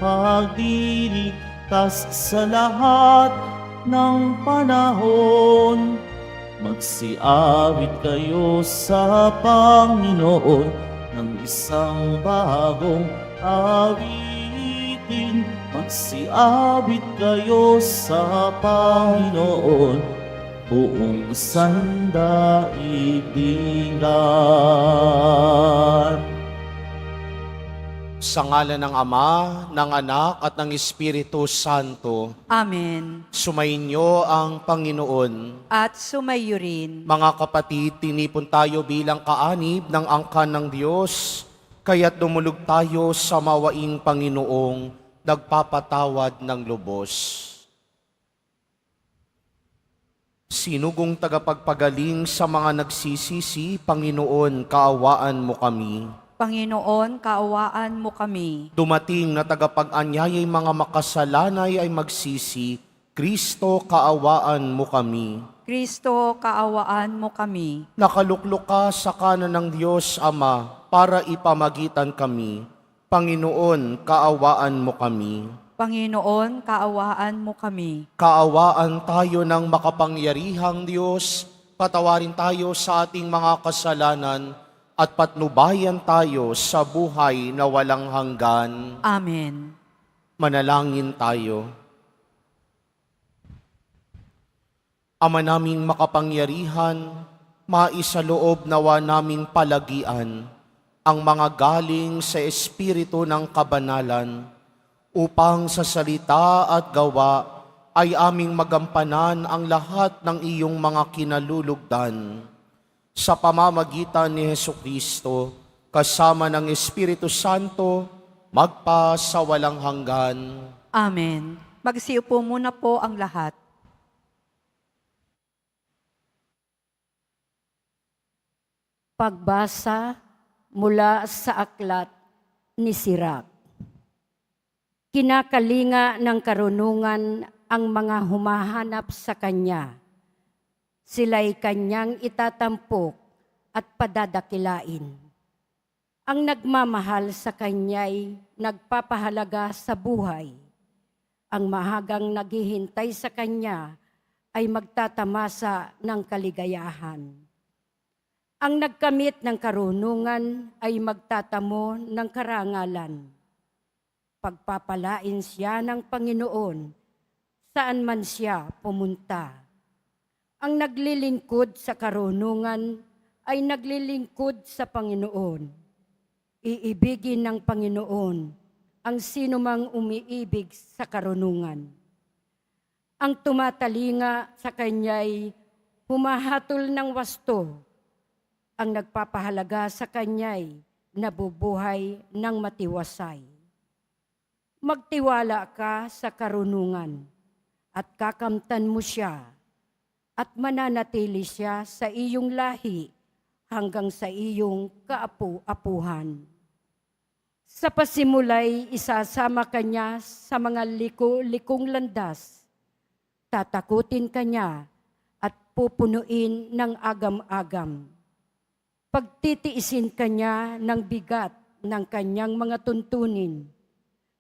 tagapagligtas sa lahat ng panahon. Magsiawit kayo sa Panginoon ng isang bagong awitin. Magsiawit kayo sa Panginoon, buong sandaigdigan. Sa ngalan ng Ama, ng Anak, at ng Espiritu Santo. Amen. Sumainyo ang Panginoon. At sumayo rin. Mga kapatid, tinipon tayo bilang kaanib ng angkan ng Diyos, kaya't dumulog tayo sa mawaing Panginoong nagpapatawad ng lubos. Sinugong tagapagpagaling sa mga nagsisisi, Panginoon, kaawaan mo kami. Panginoon, kaawaan mo kami. Dumating na tagapag-anyayay mga makasalanay ay magsisi, Kristo, kaawaan mo kami. Kristo, kaawaan mo kami. Nakaluklok ka sa kanan ng Diyos Ama para ipamagitan kami. Panginoon, kaawaan mo kami. Panginoon, kaawaan mo kami. Kaawaan tayo ng makapangyarihang Diyos, patawarin tayo sa ating mga kasalanan, at patnubayan tayo sa buhay na walang hanggan. Amen. Manalangin tayo. Ama naming makapangyarihan, maisaloob nawa naming palagian ang mga galing sa Espiritu ng kabanalan, upang sa salita at gawa ay aming magampanan ang lahat ng iyong mga kinalulugdan. Sa pamamagitan ni Hesukristo, kasama ng Espiritu Santo, magpa sa walang hanggan. Amen. Magsiupo muna po ang lahat. Pagbasa mula sa aklat ni Sirach. Kinakalinga ng karunungan ang mga humahanap sa kanya. Sila'y kanyang itatampok at padadakilain. Ang nagmamahal sa kanya'y nagpapahalaga sa buhay. Ang mahagang naghihintay sa kanya ay magtatamasa ng kaligayahan. Ang nagkamit ng karunungan ay magtatamo ng karangalan. Pagpapalain siya ng Panginoon saan man siya pumunta. Ang naglilingkod sa karunungan ay naglilingkod sa Panginoon. Iibigin ng Panginoon ang sinumang umiibig sa karunungan. Ang tumatalinga sa kanya'y humahatol ng wasto. Ang nagpapahalaga sa kanya'y nabubuhay ng matiwasay. Magtiwala ka sa karunungan at kakamtan mo siya, at mananatili siya sa iyong lahi hanggang sa iyong kaapu-apuhan. Sa pasimulay, isasama kanya sa mga liko-likong landas. Tatakutin kanya at pupunuin ng agam-agam. Pagtitiisin kanya ng bigat ng kanyang mga tuntunin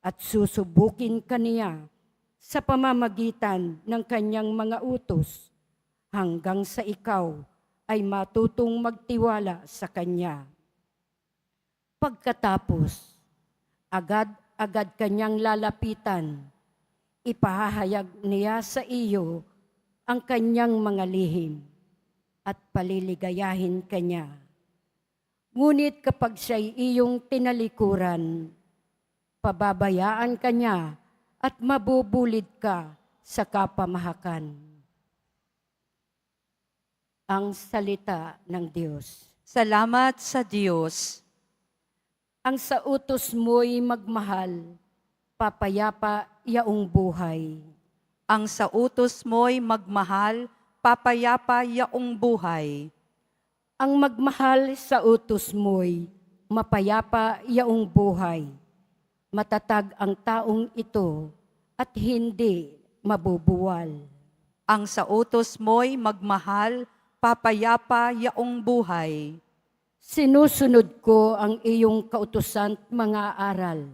at susubukin kaniya sa pamamagitan ng kanyang mga utos, hanggang sa ikaw ay matutong magtiwala sa kanya. Pagkatapos, agad-agad kanyang lalapitan, ipahahayag niya sa iyo ang kanyang mga lihim at paliligayahin kanya. Ngunit kapag siya'y iyong tinalikuran, pababayaan kanya at mabubulid ka sa kapamahakan. Ang salita ng Diyos. Salamat sa Diyos. Ang sa utos mo'y magmahal, papayapa yaong buhay. Ang sa utos mo'y magmahal, papayapa yaong buhay. Ang magmahal sa utos mo'y mapayapa yaong buhay. Matatag ang taong ito at hindi mabubuwal. Ang sa utos mo'y magmahal, papayapa yaong buhay. Sinusunod ko ang iyong kautusan mga aral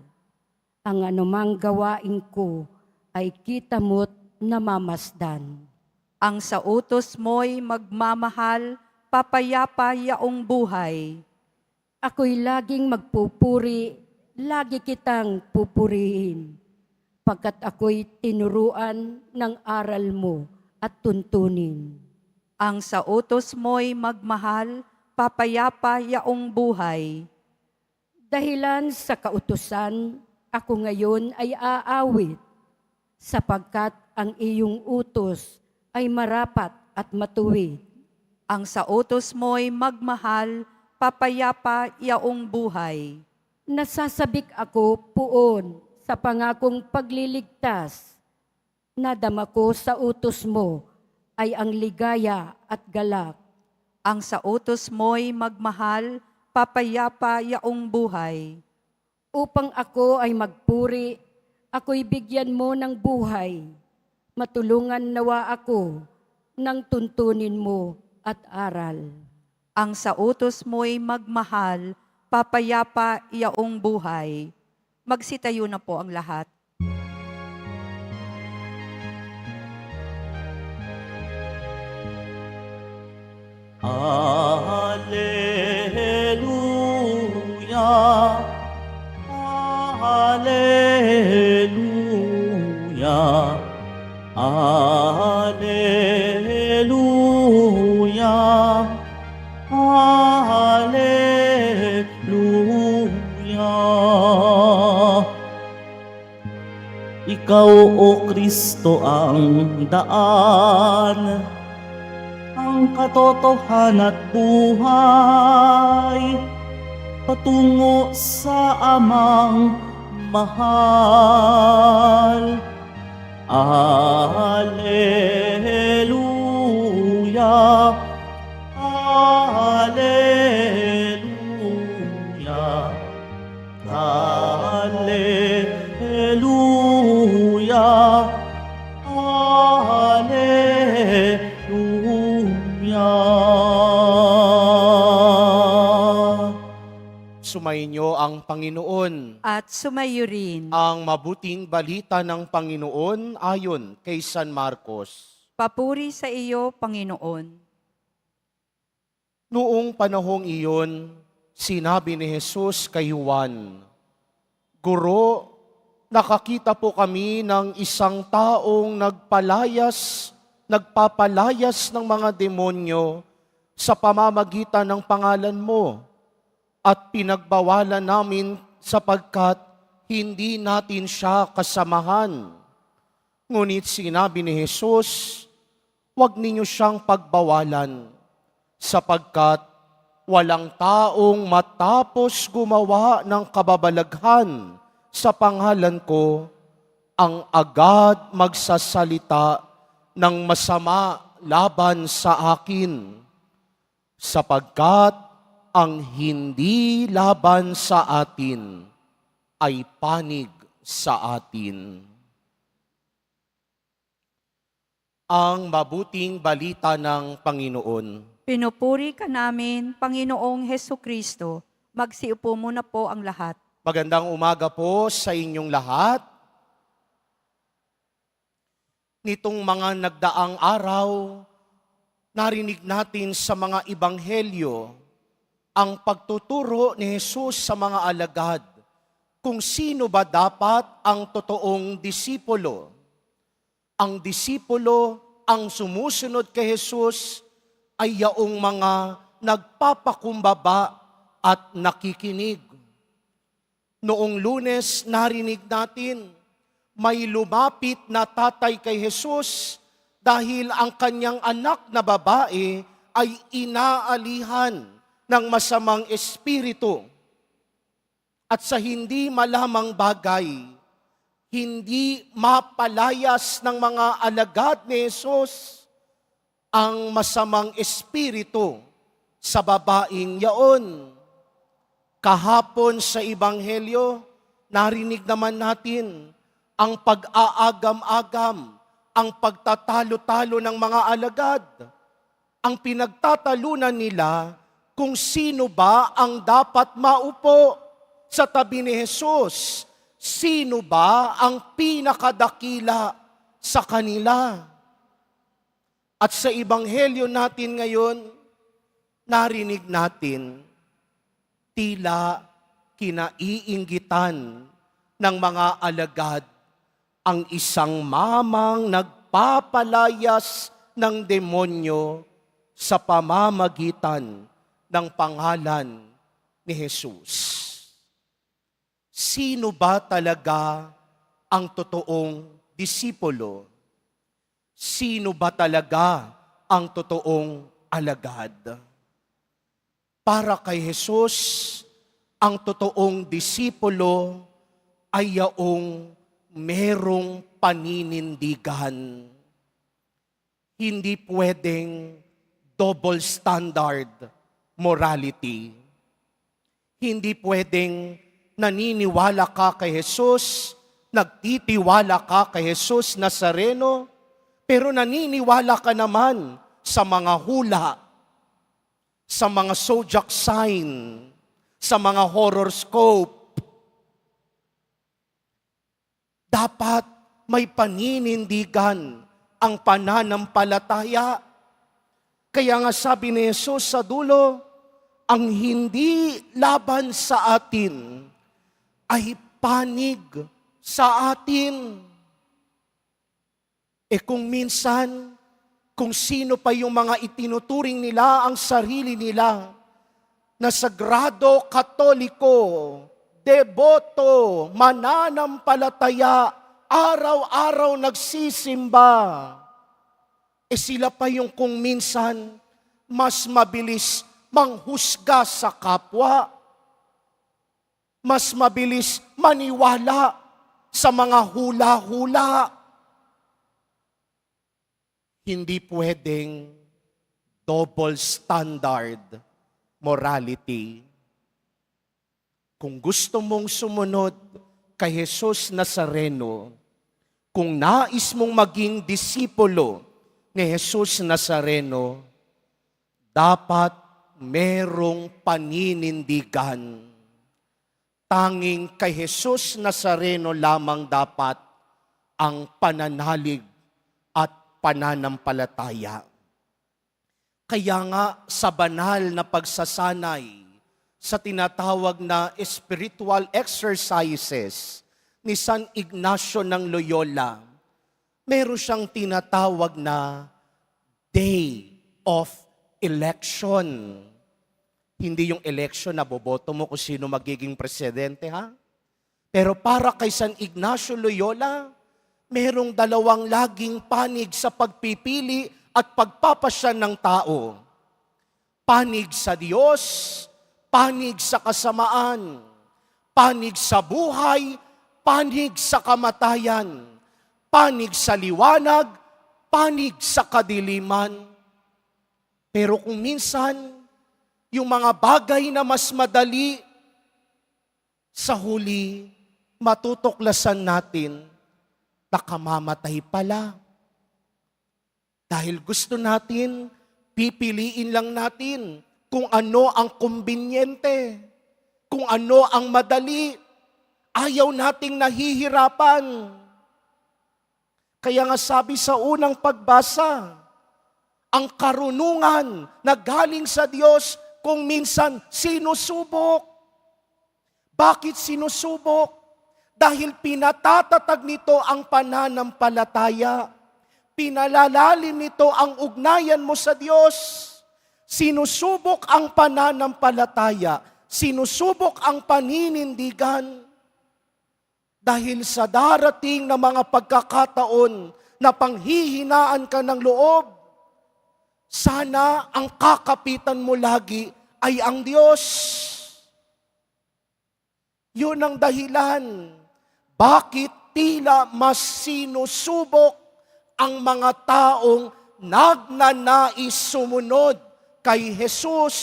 ang anumang gawain ko ay kita mo't namamasdan. Ang sa utos mo'y magmamahal, papayapa yaong buhay. Ako'y laging magpupuri, lagi kitang pupurihin, pagkat ako'y tinuruan ng aral mo at tuntunin. Ang sa utos mo'y magmahal, papayapa yaong buhay. Dahilan sa kautusan, ako ngayon ay aawit, sapagkat ang iyong utos ay marapat at matuwid. Ang sa utos mo'y magmahal, papayapa yaong buhay. Nasasabik ako puon sa pangakong pagliligtas. Nadama ko sa utos mo ay ang ligaya at galak. Ang sa utos mo'y magmahal, papayapa yaong buhay. Upang ako ay magpuri, ako'y bigyan mo ng buhay. Matulungan nawa ako ng tuntunin mo at aral. Ang sa utos mo'y magmahal, papayapa yaong buhay. Magsitayo na po ang lahat. Alleluia, Alleluia, Alleluia, Alleluia. Ikaw, O Kristo, ang daan, ang katotohanan at buhay, patungo sa Amang mahal. Alleluia, Alleluia, Alleluia, Alleluia. Sumainyo ang Panginoon. At sumayo rin. Ang mabuting balita ng Panginoon ayon kay San Marcos. Papuri sa iyo, Panginoon. Noong panahong iyon, sinabi ni Jesus kay Juan, Guro, nakakita po kami ng isang taong nagpapalayas ng mga demonyo sa pamamagitan ng pangalan mo, at pinagbawalan namin sapagkat hindi natin siya kasamahan. Ngunit sinabi ni Jesus, huwag ninyo siyang pagbawalan, sapagkat walang taong matapos gumawa ng kababalaghan sa pangalan ko, ang agad magsasalita ng masama laban sa akin, sapagkat ang hindi laban sa atin ay panig sa atin. Ang mabuting balita ng Panginoon. Pinupuri ka namin, Panginoong Hesukristo. Magsiupo muna po ang lahat. Magandang umaga po sa inyong lahat. Nitong mga nagdaang araw, narinig natin sa mga ebanghelyo ang pagtuturo ni Jesus sa mga alagad kung sino ba dapat ang totoong disipulo. Ang disipulo, ang sumusunod kay Jesus, ay yaong mga nagpapakumbaba at nakikinig. Noong Lunes, narinig natin, may lumapit na tatay kay Jesus dahil ang kanyang anak na babae ay inaalihan ng masamang espiritu. At sa hindi malamang bagay, hindi mapalayas ng mga alagad ni Jesus ang masamang espiritu sa babaeng yaon. Kahapon sa Ebanghelyo, narinig naman natin ang pag-aagam-agam, ang pagtatalo-talo ng mga alagad. Ang pinagtatalunan nila kung sino ba ang dapat maupo sa tabi ni Jesus sino ba ang pinakadakila sa kanila? At sa ebanghelyo natin ngayon, narinig natin, tila kinaiinggitan ng mga alagad ang isang mamang nagpapalayas ng demonyo sa pamamagitan ng pangalan ni Jesus. Sino ba talaga ang totoong disipulo? Sino ba talaga ang totoong alagad? Para kay Jesus, ang totoong disipulo ay yaong merong paninindigan. Hindi pwedeng double standard morality. Hindi pwedeng naniniwala ka kay Jesus, nagtitiwala ka kay Jesus Nazareno, pero naniniwala ka naman sa mga hula, sa mga zodiac sign, sa mga horoscope. Dapat may paninindigan ang pananampalataya. Kaya nga sabi ni Jesus sa dulo, ang hindi laban sa atin ay panig sa atin. Kung minsan, kung sino pa yung mga itinuturing nila ang sarili nila na sagrado, katoliko, deboto, mananampalataya, araw-araw nagsisimba, sila pa yung kung minsan mas mabilis manghusga sa kapwa, mas mabilis maniwala sa mga hula-hula. Hindi pwedeng double standard morality. Kung gusto mong sumunod kay Jesus Nazareno, kung nais mong maging disipulo ni Jesus Nazareno, dapat merong paninindigan. Tanging kay Jesus Nazareno lamang dapat ang pananalig at pananampalataya. Kaya nga sa banal na pagsasanay, sa tinatawag na spiritual exercises ni San Ignacio ng Loyola, meron siyang tinatawag na day of election. Hindi yung election na boboto mo kung sino magiging presidente, ha? Pero para kay San Ignacio Loyola, merong dalawang laging panig sa pagpipili at pagpapasya ng tao. Panig sa Diyos, panig sa kasamaan, panig sa buhay, panig sa kamatayan, panig sa liwanag, panig sa kadiliman. Pero kung minsan, yung mga bagay na mas madali, sa huli, matutuklasan natin, nakamamatay pala. Dahil gusto natin, pipiliin lang natin kung ano ang kumbinyente, kung ano ang madali. Ayaw nating nahihirapan. Kaya nga sabi sa unang pagbasa, ang karunungan na galing sa Diyos kung minsan sinusubok. Bakit sinusubok? Dahil pinatatatag nito ang pananampalataya. Pinalalalim nito ang ugnayan mo sa Diyos. Sinusubok ang pananampalataya. Sinusubok ang paninindigan. Dahil sa darating na mga pagkakataon na panghihinaan ka ng loob, sana ang kakapitan mo lagi ay ang Diyos. Yun ang dahilan. Bakit tila mas sinusubok ang mga taong nagnanais sumunod kay Jesus?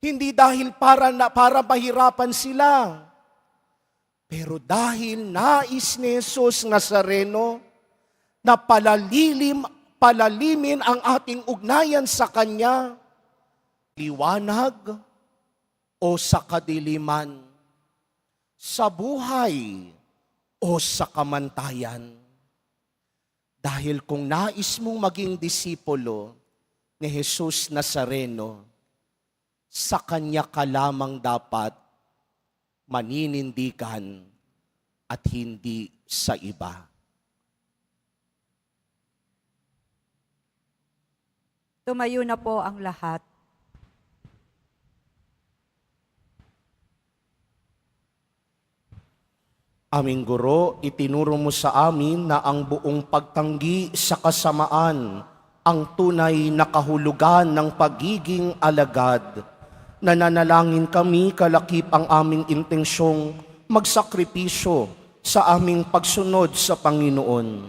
Hindi dahil para mahirapan sila, pero dahil nais ni Jesus Nazareno na palalimin ang ating ugnayan sa Kanya, liwanag o sa kadiliman. sa buhay o sa kamantayan. Dahil kung nais mong maging disipulo ni Jesus Nazareno, sa Kanya ka lamang dapat maninindigan at hindi sa iba. Tumayo na po ang lahat. Aming Guro, itinuro mo sa amin na ang buong pagtanggi sa kasamaan ang tunay na kahulugan ng pagiging alagad. Nananalangin kami kalakip ang aming intensyong magsakripisyo sa aming pagsunod sa Panginoon.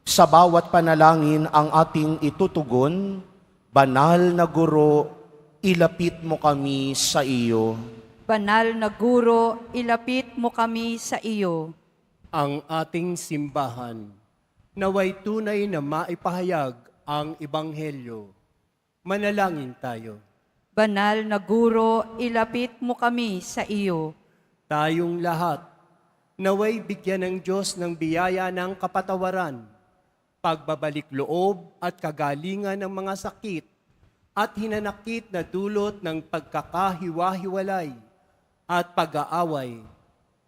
Sa bawat panalangin ang ating itutugon, Banal na Guro, ilapit mo kami sa iyo. Banal na Guro, ilapit mo kami sa iyo. Ang ating simbahan, naway tunay na maipahayag ang Ebanghelyo. Manalangin tayo. Banal na Guro, ilapit mo kami sa iyo. Tayong lahat, naway bigyan ng Diyos ng biyaya ng kapatawaran, pagbabalik loob at kagalingan ng mga sakit at hinanakit na dulot ng pagkakahiwa-hiwalay at pag-aaway.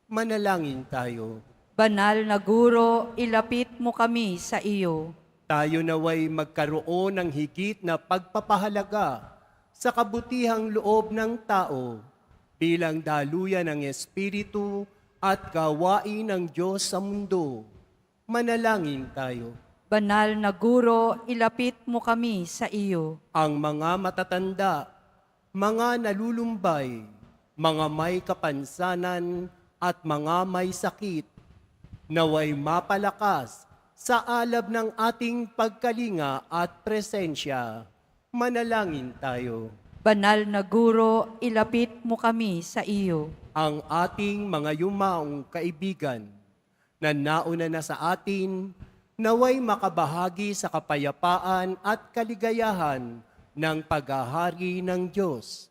Manalangin tayo. Banal na Guro, ilapit mo kami sa iyo. Tayo naway magkaroon ng higit na pagpapahalaga sa kabutihang loob ng tao bilang daluyan ng Espiritu at gawain ng Diyos sa mundo. Manalangin tayo. Banal na Guro, ilapit mo kami sa iyo. Ang mga matatanda, mga nalulumbay, mga may kapansanan at mga may sakit, naway mapalakas sa alab ng ating pagkalinga at presensya. Manalangin tayo. Banal na Guro, ilapit mo kami sa iyo. Ang ating mga yumaong kaibigan na nauna na sa atin, naway makabahagi sa kapayapaan at kaligayahan ng paghahari ng Diyos.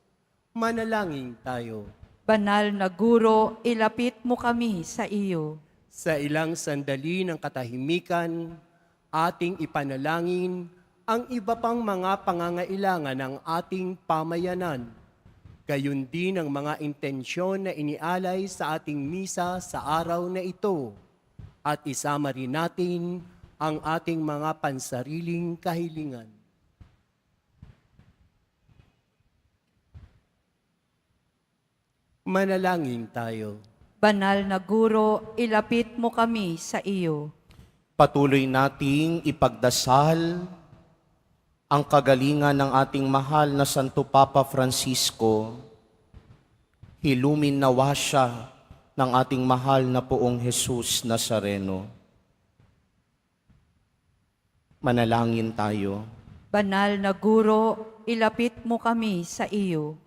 Manalangin tayo. Banal na Guro, ilapit mo kami sa iyo. Sa ilang sandali ng katahimikan, ating ipanalangin ang iba pang mga pangangailangan ng ating pamayanan. Gayon din ang mga intensyon na inialay sa ating misa sa araw na ito. At isama rin natin ang ating mga pansariling kahilingan. Manalangin tayo. Banal na Guro, ilapit mo kami sa iyo. Patuloy nating ipagdasal ang kagalingan ng ating mahal na Santo Papa Francisco. Hilumin nawa siya ng ating mahal na Poong Jesus Nazareno. Manalangin tayo. Banal na Guro, ilapit mo kami sa iyo.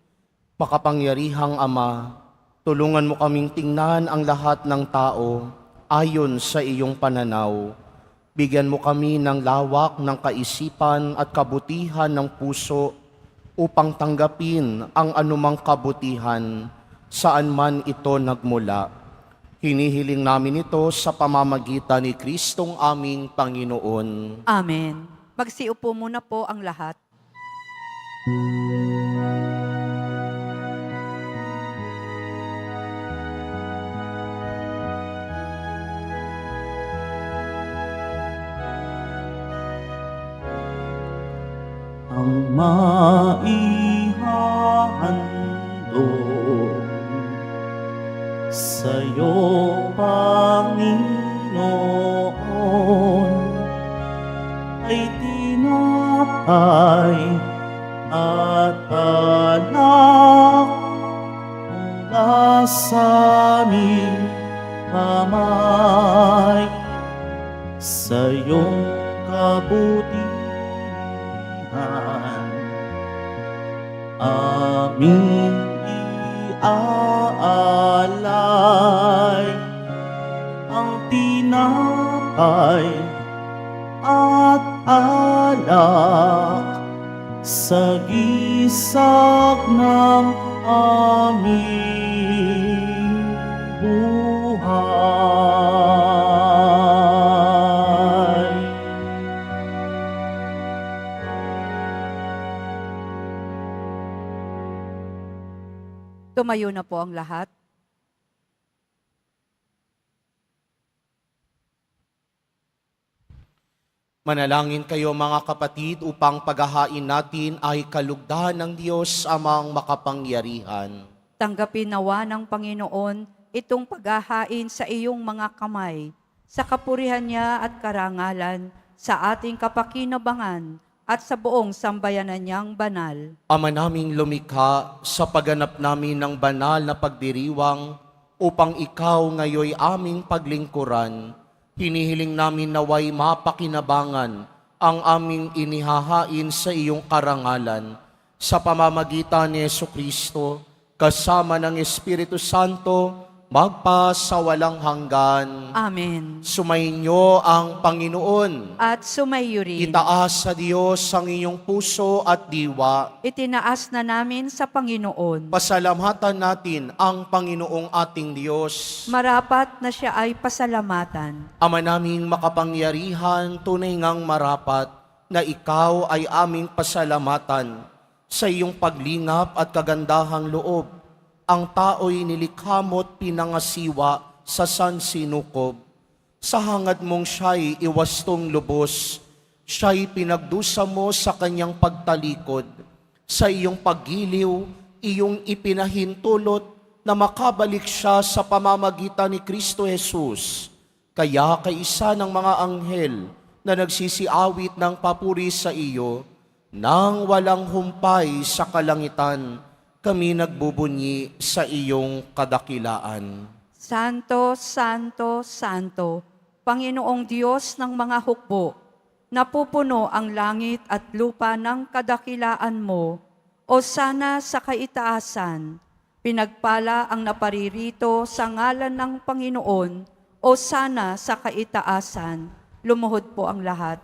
Makapangyarihang Ama, tulungan mo kaming tingnan ang lahat ng tao ayon sa iyong pananaw. Bigyan mo kami ng lawak ng kaisipan at kabutihan ng puso upang tanggapin ang anumang kabutihan saan man ito nagmula. Hinihiling namin ito sa pamamagitan ni Kristong aming Panginoon. Amen. Magsiupo muna po ang lahat. Ang maihandog sa'yo, Panginoon, ay tinapay at alak mula sa aming kamay. Sa iyong kabutihan aming iaalay ang tinapay at alak sa gisag ng aming buhay. Tumayo na po ang lahat. Manalangin kayo mga kapatid upang paghahain natin ay kalugdan ng Diyos amang makapangyarihan. Tanggapin nawa ng Panginoon itong paghahain sa iyong mga kamay, sa kapurihan niya at karangalan, sa ating kapakinabangan at sa buong sambayanan niyang banal. Ama naming lumikha, sa pagganap namin ng banal na pagdiriwang, upang ikaw ngayoy aming paglingkuran, hinihiling namin naway mapakinabangan ang aming inihahain sa iyong karangalan, sa pamamagitan ni Jesucristo, kasama ng Espiritu Santo, magpa sa walang hanggan. Amen. Sumainyo ang Panginoon. At sumayo rin. Itaas sa Diyos ang inyong puso at diwa. Itinaas na namin sa Panginoon. Pasalamatan natin ang Panginoong ating Diyos. Marapat na siya ay pasalamatan. Ama naming makapangyarihan, tunay ngang marapat na ikaw ay aming pasalamatan sa iyong paglingap at kagandahang loob. Ang tao'y nilikha mo't pinangasiwa sa sansinukob. Sa hangad mong siya'y iwastong lubos, siya'y pinagdusa mo sa kanyang pagtalikod. Sa iyong paggiliw, iyong ipinahintulot na makabalik siya sa pamamagitan ni Kristo Jesus. Kaya kaisa ng mga anghel na nagsisiawit ng papuri sa iyo, nang walang humpay sa kalangitan, kami nagbubunyi sa iyong kadakilaan. Santo, Santo, Santo, Panginoong Diyos ng mga hukbo, napupuno ang langit at lupa ng kadakilaan mo, o sana sa kaitaasan, pinagpala ang naparirito sa ngalan ng Panginoon, o sana sa kaitaasan, lumuhod po ang lahat.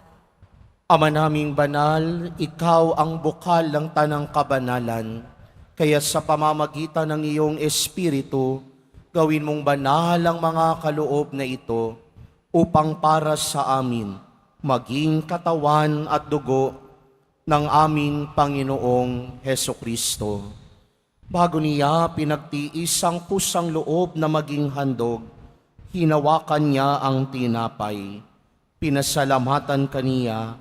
Ama naming banal, ikaw ang bukal ng tanang kabanalan. Kaya sa pamamagitan ng iyong Espiritu, gawin mong banal ang mga kaloob na ito upang para sa amin maging katawan at dugo ng aming Panginoong Hesukristo. Bago niya pinagtiis ang kusang loob na maging handog, hinawakan niya ang tinapay, pinasalamatan kaniya,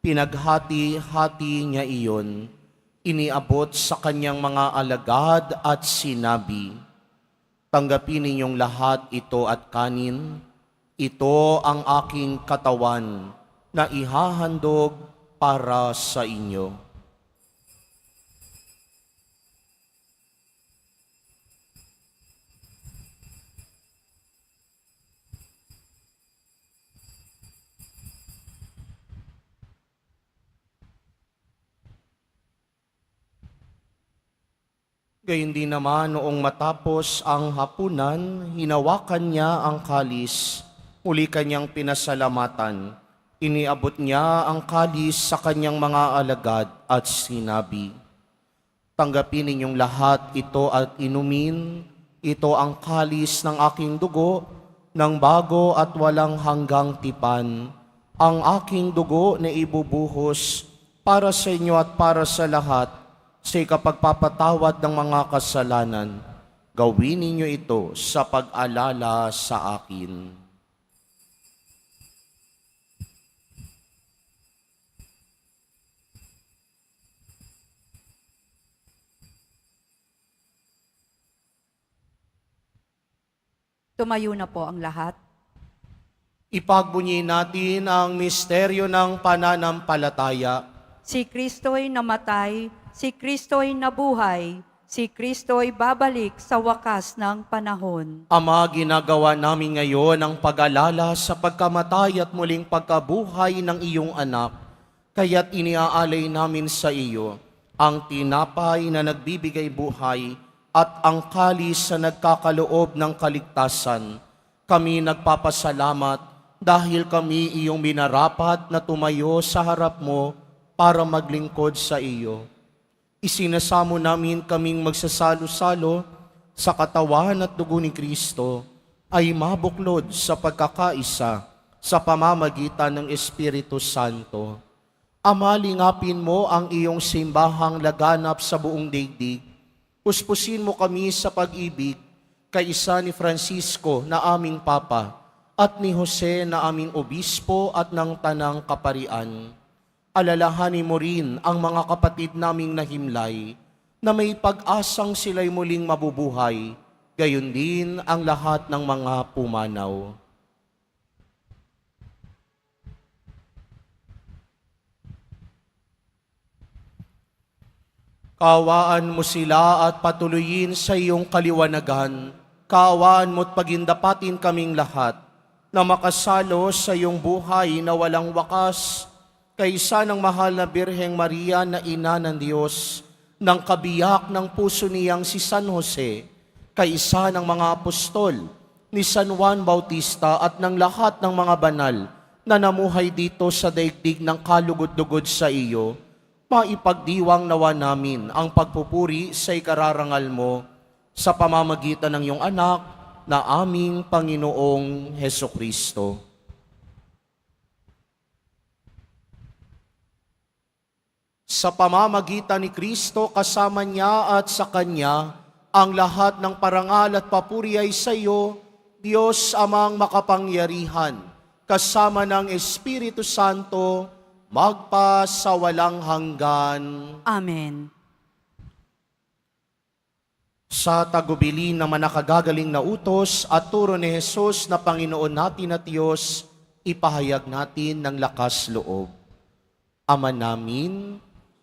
pinaghati-hati niya iyon, iniabot sa kanyang mga alagad at sinabi, tanggapin ninyong lahat ito at kanin, ito ang aking katawan na ihahandog para sa inyo. Gayun din naman noong matapos ang hapunan, hinawakan niya ang kalis, muli kanyang pinasalamatan. Iniabot niya ang kalis sa kanyang mga alagad at sinabi, tanggapin ninyong lahat ito at inumin, ito ang kalis ng aking dugo, ng bago at walang hanggang tipan, ang aking dugo na ibubuhos para sa inyo at para sa lahat, sa ikapagpapatawad ng mga kasalanan. Gawin ninyo ito sa pag-alala sa akin. Tumayo na po ang lahat. Ipagbunyi natin ang misteryo ng pananampalataya. Si Kristo'y namatay, si Kristo'y nabuhay, si Kristo'y babalik sa wakas ng panahon. Ama, ginagawa namin ngayon ang pag-alala sa pagkamatay at muling pagkabuhay ng iyong anak. Kaya't iniaalay namin sa iyo ang tinapay na nagbibigay buhay at ang kalis na nagkakaloob ng kaligtasan. Kami nagpapasalamat dahil kami iyong minarapat na tumayo sa harap mo para maglingkod sa iyo. Isinasamo namin kaming magsasalo-salo sa katawan at dugo ni Kristo ay mabuklod sa pagkakaisa sa pamamagitan ng Espiritu Santo. Ama, lingapin mo ang iyong simbahang laganap sa buong daigdig. Puspusin mo kami sa pag-ibig kay isa ni Francisco na aming Papa at ni Jose na aming Obispo at ng Tanang Kaparian. Alalahanin mo rin ang mga kapatid naming nahimlay na may pag-asang sila'y muling mabubuhay, gayon din ang lahat ng mga pumanaw. Kaawaan mo sila at patuloyin sa iyong kaliwanagan. Kaawaan mo't pagindapatin kaming lahat na makasalo sa iyong buhay na walang wakas kaysa ng mahal na Birheng Maria na Ina ng Diyos, ng kabiyak ng puso niyang si San Jose, kaysa ng mga apostol, ni San Juan Bautista at ng lahat ng mga banal na namuhay dito sa daigdig ng kalugod-lugod sa iyo, maipagdiwang nawa namin ang pagpupuri sa ikararangal mo sa pamamagitan ng iyong anak na aming Panginoong Hesukristo. Sa pamamagitan ni Kristo, kasama niya at sa Kanya, ang lahat ng parangal at papuri ay sa iyo, Diyos Amang makapangyarihan, kasama ng Espiritu Santo, magpa sa walang hanggan. Amen. Sa tagubilin ng manakagagaling na utos at turo ni Jesus na Panginoon natin at Diyos, ipahayag natin ng lakas loob. Ama namin,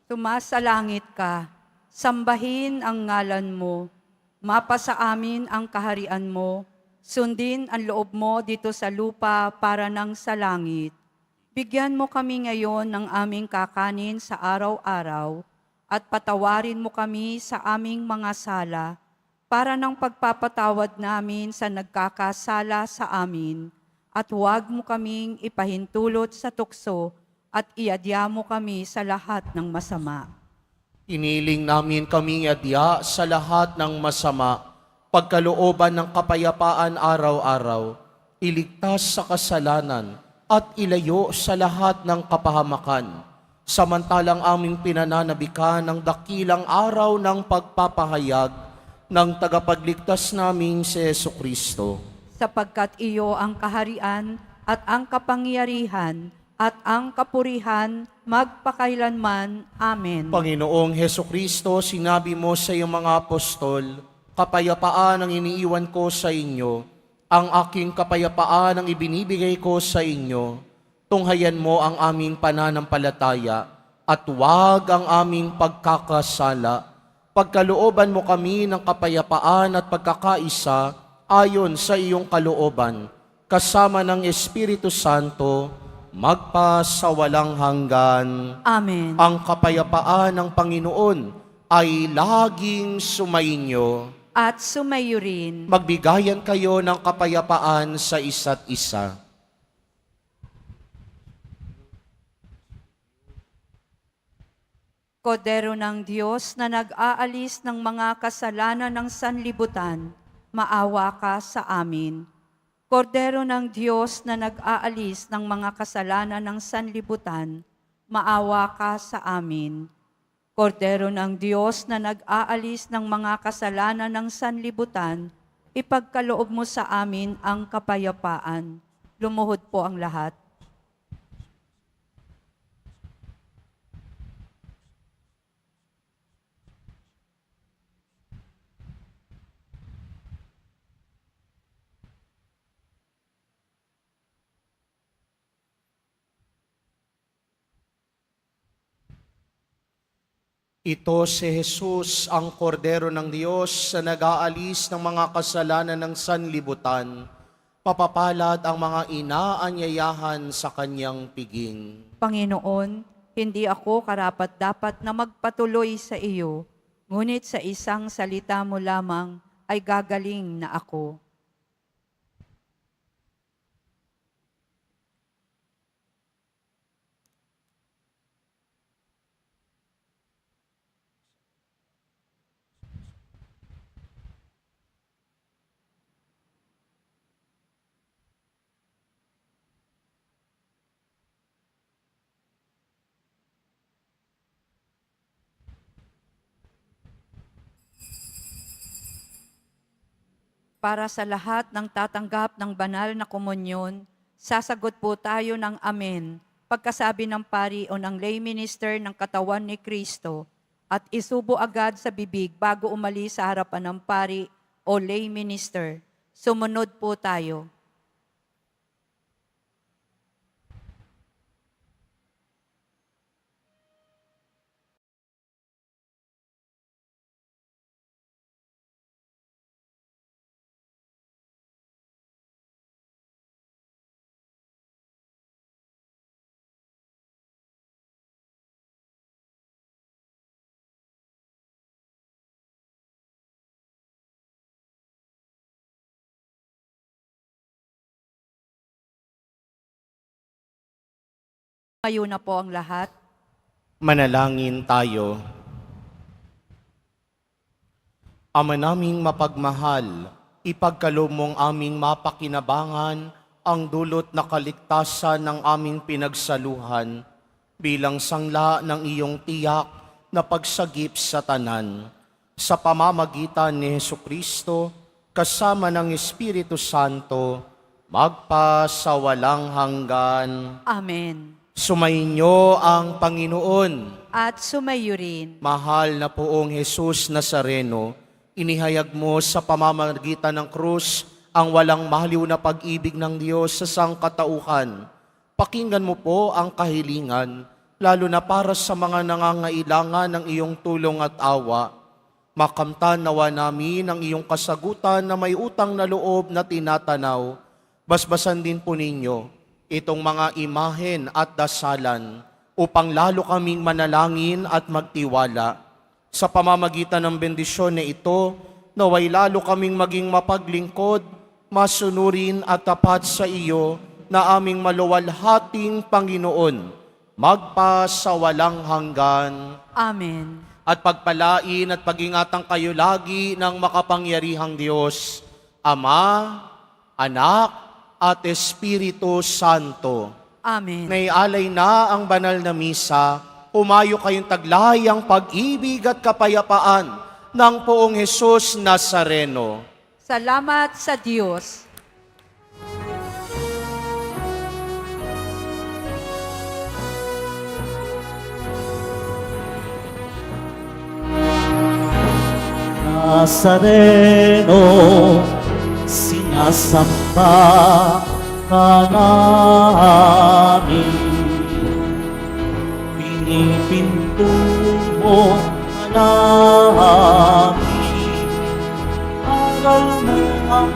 Sumasalangit ka, sambahin ang ngalan mo, mapasa amin ang kaharian mo, sundin ang loob mo dito sa lupa para nang sa langit. Bigyan mo kami ngayon ng aming kakanin sa araw-araw at patawarin mo kami sa aming mga sala para ng pagpapatawad namin sa nagkakasala sa amin at huwag mo kaming ipahintulot sa tukso at iadya mo kami sa lahat ng masama. iniling namin kaming adya sa lahat ng masama, pagkalooban ng kapayapaan araw-araw, iligtas sa kasalanan, at ilayo sa lahat ng kapahamakan, samantalang aming pinananabikan ng dakilang araw ng pagpapahayag ng tagapagligtas naming si Jesucristo. Sapagkat iyo ang kaharian at ang kapangyarihan at ang kapurihan magpakailanman. Amen. Panginoong Jesucristo, sinabi mo sa iyong mga apostol, kapayapaan ang iniiwan ko sa inyo, ang aking kapayapaan ang ibinibigay ko sa inyo. Tunghayan mo ang aming pananampalataya at huwag ang aming pagkakasala. Pagkalooban mo kami ng kapayapaan at pagkakaisa ayon sa iyong kalooban, kasama ng Espiritu Santo, magpa sa walang hanggan. Amen. Ang kapayapaan ng Panginoon ay laging sumainyo. At sumayo rin. Magbigayan kayo ng kapayapaan sa isa't isa. Kordero ng Diyos na nag-aalis ng mga kasalanan ng sanlibutan, maawa ka sa amin. Kordero ng Diyos na nag-aalis ng mga kasalanan ng sanlibutan, maawa ka sa amin. Kordero ng Diyos na nag-aalis ng mga kasalanan ng sanlibutan, ipagkaloob mo sa amin ang kapayapaan. Lumuhod po ang lahat. Ito si Jesus, ang Kordero ng Diyos na nag-aalis ng mga kasalanan ng sanlibutan. Papapalad ang mga inaanyayahan sa kanyang piging. Panginoon, hindi ako karapat-dapat na magpatuloy sa iyo, ngunit sa isang salita mo lamang ay gagaling na ako. Para sa lahat ng tatanggap ng banal na komunyon, sasagot po tayo ng amen pagkasabi ng pari o ng lay minister ng katawan ni Kristo at isubo agad sa bibig bago umalis sa harapan ng pari o lay minister. Sumunod po tayo. Ngayon na po ang lahat. Manalangin tayo. Ama naming mapagmahal, ipagkaloob mong aming mapakinabangan ang dulot na kaligtasan ng aming pinagsaluhan bilang sangla ng iyong tiyak na pagsagip sa tanan. Sa pamamagitan ni Hesukristo, kasama ng Espiritu Santo, magpasawalang hanggan. Amen. Sumainyo ang Panginoon. At sumayo rin. Mahal na poong Jesus Nazareno, inihayag mo sa pamamagitan ng krus ang walang mahaliw na pag-ibig ng Diyos sa sangkatauhan. Pakinggan mo po ang kahilingan, lalo na para sa mga nangangailangan ng iyong tulong at awa. Makamtan nawa namin ang iyong kasagutan na may utang na loob na tinatanaw. Basbasan din po ninyo itong mga imahen at dasalan upang lalo kaming manalangin at magtiwala. Sa pamamagitan ng bendisyon na ito, naway lalo kaming maging mapaglingkod, masunurin at tapat sa iyo na aming maluwalhating Panginoon, magpasawalang hanggan. Amen. At pagpalain at pag-ingatan kayo lagi ng makapangyarihang Diyos, Ama, Anak, at Espiritu Santo. Amen. Naialay na ang banal na misa, humayo kayong taglayang pag-ibig at kapayapaan ng poong Jesus Nazareno. Salamat sa Diyos. Nazareno, sinasamba ka namin. Pinipinto mo ka namin. Aral mo ang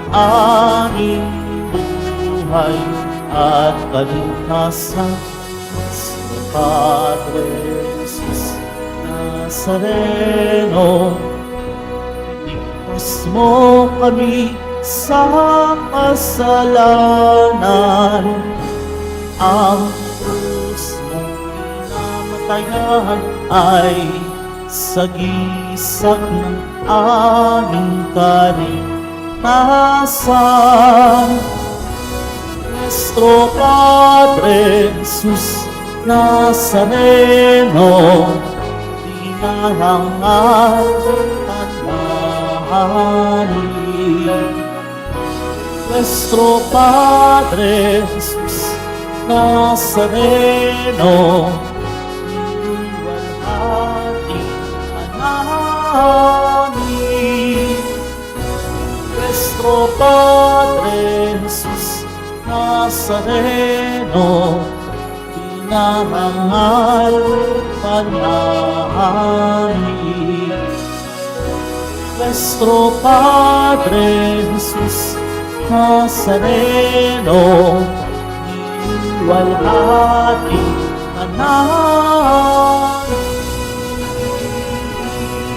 aming buhay at kaligtasan sa Padre Jesus Nazareno. Iligtas mo kami sa kasalanan, ang krus mong pinamatayan ay sagisag ng aming kaligtasan. Nuestro Padre Jesus Nazareno, dinarangal at mahalin. Nuestro Padre Jesus Nazareno, iniwalhati ka namin. Nuestro Padre Jesus Nazareno, dinarangal ka namin. Nuestro Padre Jesus Nazareno, iniwalhati ka namin.